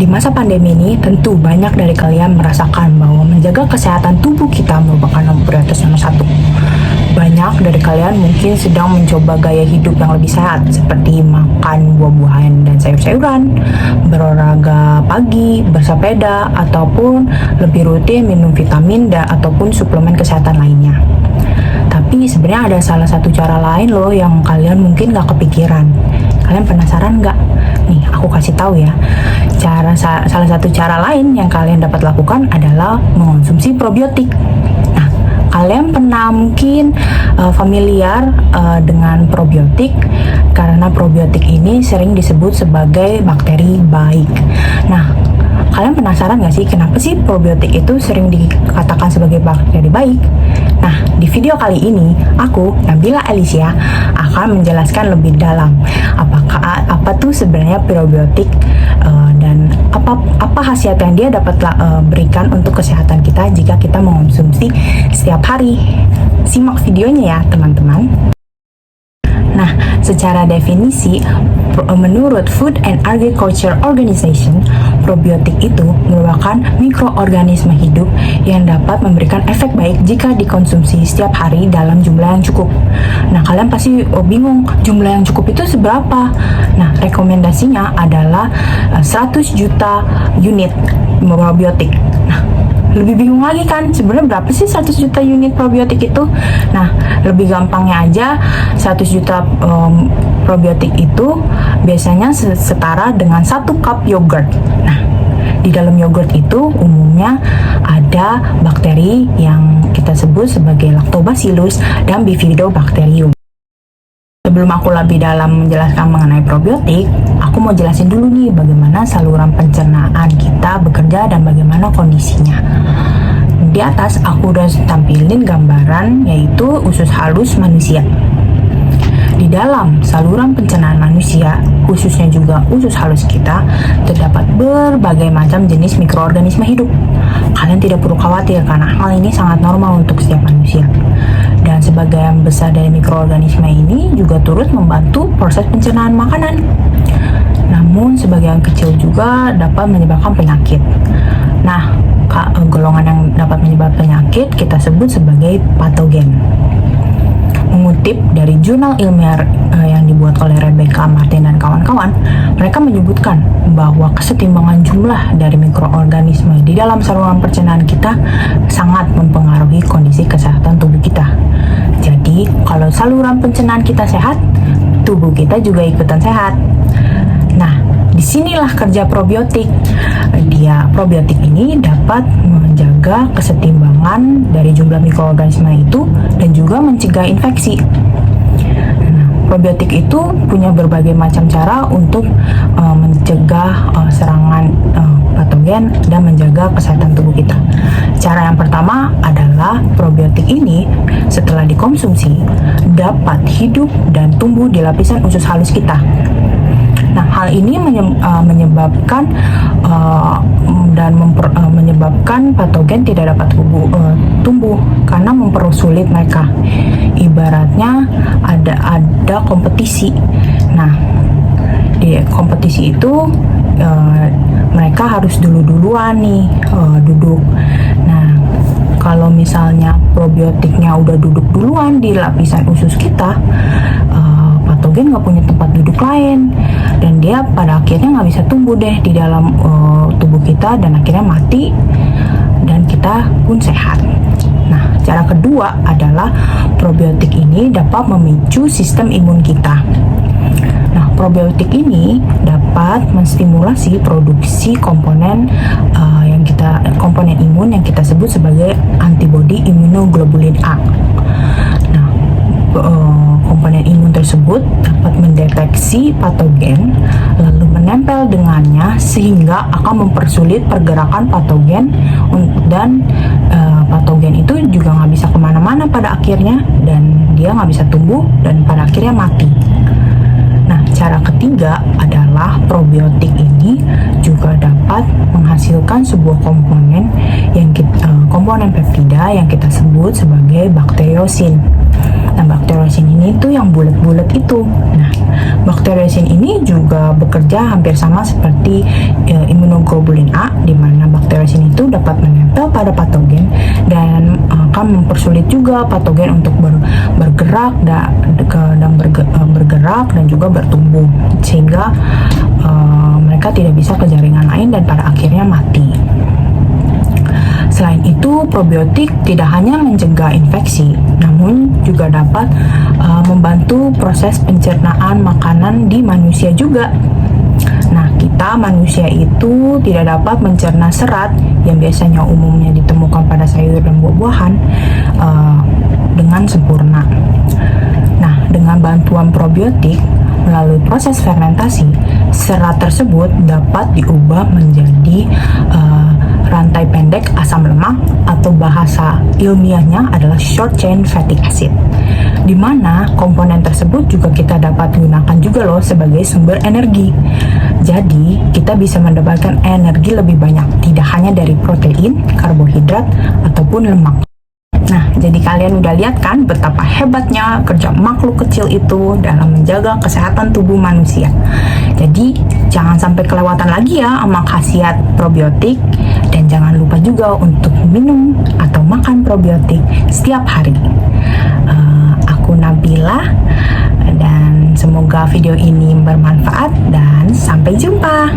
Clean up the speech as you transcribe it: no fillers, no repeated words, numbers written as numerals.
Di masa pandemi ini, tentu banyak dari kalian merasakan bahwa menjaga kesehatan tubuh kita merupakan prioritas nomor satu. Banyak dari kalian mungkin sedang mencoba gaya hidup yang lebih sehat, seperti makan buah-buahan dan sayur-sayuran, berolahraga pagi, bersepeda, ataupun lebih rutin minum vitamin ataupun suplemen kesehatan lainnya. Tapi sebenarnya ada salah satu cara lain loh yang kalian mungkin gak kepikiran. Kalian penasaran gak? Nih, aku kasih tahu ya. Salah satu cara lain yang kalian dapat lakukan adalah mengonsumsi probiotik. Nah, kalian pernah mungkin familiar dengan probiotik karena probiotik ini sering disebut sebagai bakteri baik. Nah, kalian penasaran gak sih kenapa sih probiotik itu sering dikatakan sebagai bakteri baik? Nah, di video kali ini, aku, Nabila Alicia, akan menjelaskan lebih dalam apa tuh sebenarnya probiotik dan apa khasiat yang dia dapat berikan untuk kesehatan kita jika kita mengonsumsi setiap hari. Simak videonya ya, teman-teman. Nah, secara definisi, menurut Food and Agriculture Organization, probiotik itu merupakan mikroorganisme hidup yang dapat memberikan efek baik jika dikonsumsi setiap hari dalam jumlah yang cukup. Nah, kalian pasti bingung, jumlah yang cukup itu seberapa? Nah, rekomendasinya adalah 100 juta unit probiotik. Nah, lebih bingung lagi kan, sebenarnya berapa sih 100 juta unit probiotik itu? Nah, lebih gampangnya aja, 100 juta probiotik itu biasanya setara dengan 1 cup yogurt. Nah, di dalam yogurt itu umumnya ada bakteri yang kita sebut sebagai Lactobacillus dan Bifidobacterium. Sebelum aku lebih dalam menjelaskan mengenai probiotik, aku mau jelasin dulu nih bagaimana saluran pencernaan kita bekerja dan bagaimana kondisinya. Di atas aku udah tampilin gambaran yaitu usus halus manusia. Di dalam saluran pencernaan manusia, khususnya juga usus halus kita, terdapat berbagai macam jenis mikroorganisme hidup. Kalian tidak perlu khawatir karena hal ini sangat normal untuk setiap manusia. Dan sebagian besar dari mikroorganisme ini juga turut membantu proses pencernaan makanan. Namun sebagian kecil juga dapat menyebabkan penyakit. Nah, golongan yang dapat menyebabkan penyakit kita sebut sebagai patogen. Mengutip dari jurnal ilmiah yang dibuat oleh Rebecca Martin dan kawan-kawan, mereka menyebutkan bahwa kesetimbangan jumlah dari mikroorganisme di dalam saluran pencernaan kita sangat mempengaruhi kondisi kesehatan tubuh kita. Jadi, kalau saluran pencernaan kita sehat, tubuh kita juga ikutan sehat. Nah, disinilah kerja probiotik. Probiotik ini dapat menjaga kesetimbangan dari jumlah mikroorganisme itu dan juga mencegah infeksi. Nah, probiotik itu punya berbagai macam cara untuk mencegah serangan patogen dan menjaga kesehatan tubuh kita. Cara yang pertama adalah probiotik ini setelah dikonsumsi dapat hidup dan tumbuh di lapisan usus halus kita. Nah, hal ini menyebabkan menyebabkan patogen tidak dapat tumbuh karena mempersulit mereka. Ibaratnya ada kompetisi. Nah, di kompetisi itu mereka harus duluan nih duduk. Nah, kalau misalnya probiotiknya udah duduk duluan di lapisan usus kita, patogen nggak punya tempat duduk lain dan dia pada akhirnya nggak bisa tumbuh deh di dalam tubuh kita dan akhirnya mati dan kita pun sehat. Nah, cara kedua adalah probiotik ini dapat memicu sistem imun kita. Nah, probiotik ini dapat menstimulasi produksi komponen imun yang kita sebut sebagai antibodi immunoglobulin A. Nah, komponen imun tersebut dapat mendeteksi patogen lalu menempel dengannya sehingga akan mempersulit pergerakan patogen dan patogen itu juga nggak bisa kemana-mana pada akhirnya dan dia nggak bisa tumbuh dan pada akhirnya mati. Nah, cara ketiga adalah probiotik ini juga dapat menghasilkan sebuah komponen komponen peptida yang kita sebut sebagai bakteriosin. Nah, bakteriosin ini tuh yang bulat-bulat itu. Nah, bakteriosin ini juga bekerja hampir sama seperti imunoglobulin A, di mana bakteriosin itu dapat menempel pada patogen dan akan mempersulit juga patogen untuk bergerak dan juga bertumbuh, sehingga mereka tidak bisa ke jaringan lain dan pada akhirnya mati. Selain itu, probiotik tidak hanya mencegah infeksi, namun juga dapat membantu proses pencernaan makanan di manusia juga. Nah, kita manusia itu tidak dapat mencerna serat yang biasanya umumnya ditemukan pada sayur dan buah-buahan dengan sempurna. Nah, dengan bantuan probiotik melalui proses fermentasi, serat tersebut dapat diubah menjadi rantai pendek asam lemak, atau bahasa ilmiahnya adalah short chain fatty acid, di mana komponen tersebut juga kita dapat gunakan juga loh sebagai sumber energi. Jadi kita bisa mendapatkan energi lebih banyak, tidak hanya dari protein, karbohidrat, ataupun lemak. Nah, jadi kalian udah lihat kan betapa hebatnya kerja makhluk kecil itu dalam menjaga kesehatan tubuh manusia. Jadi, jangan sampai kelewatan lagi ya sama khasiat probiotik, dan jangan lupa juga untuk minum atau makan probiotik setiap hari. Aku Nabila, dan semoga video ini bermanfaat dan sampai jumpa.